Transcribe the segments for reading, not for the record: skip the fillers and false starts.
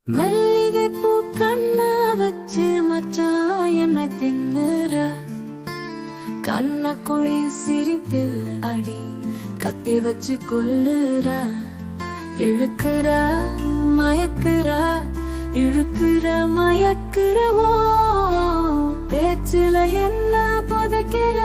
மல்லிகை பூ கண்ண வச்சு மச்சான் என்ன தின்னுற கண்ண குழி சிரிப்பில் அடி கத்தி வச்சு கொல்லுற இழுக்கிற மயக்கிற இழுக்கிற மயக்கிறவோ பேச்சில என்ன புதைக்கிற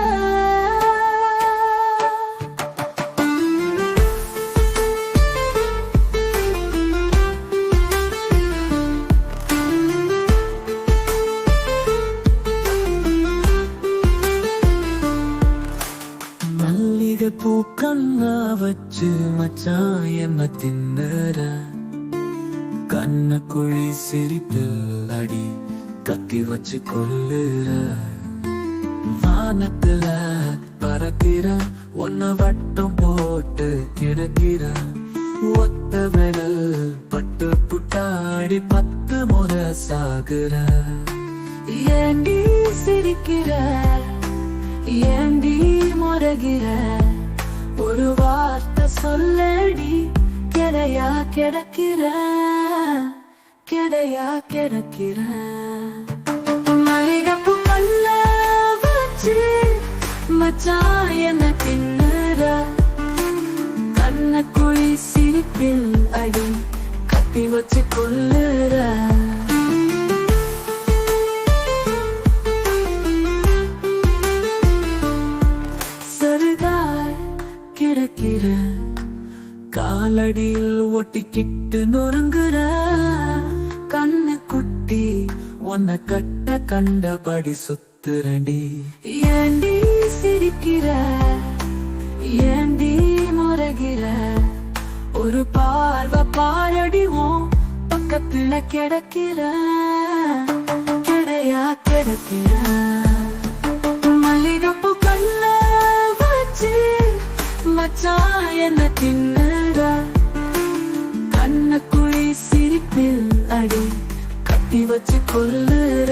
பூ கண்ணா வச்சு மச்சான் என்ன தின்னுற கண்ண குழி சிரிப்பில் அடி கத்தி வச்சு கொல்லுற வானத்துல பறக்கிற ஒன்ன வட்டம் போட்டு கிடக்கிற ஒத்த விரல் பட்டு புட்டாடி 10 முறை சாகுற ஏண்டி சிரிக்கிற ஏண்டி முறைகிற ஒரு வார்த்தை சொல்லடி கிடையா கிடக்கிற கிடையா கிடக்கிற மல்லிகைப்பூ கண்ண வச்சு மச்சான் என்ன தின்னுற கண்ண குழி சிரிப்பில் அடி கத்தி வச்சு கொல்லுற கிடக்கிற காலடியில் ஒட்டிக்கிட்டு நொறுங்குற கண்ணு குட்டி உன்னை கட்ட கண்டபடி சுத்துறடி ஏண்டி சிரிக்கிற ஏண்டி முறைகிற ஒரு பார்வை பாரடிவோம் பக்கத்துல கிடக்கிற கிடையா கிடக்கிற மல்லிகைப்பூ கண்ண வச்சு மச்சான் என்ன தின்னுற கண்ண குழி சிரிப்பில் அடி கத்தி வச்சு கொல்லுற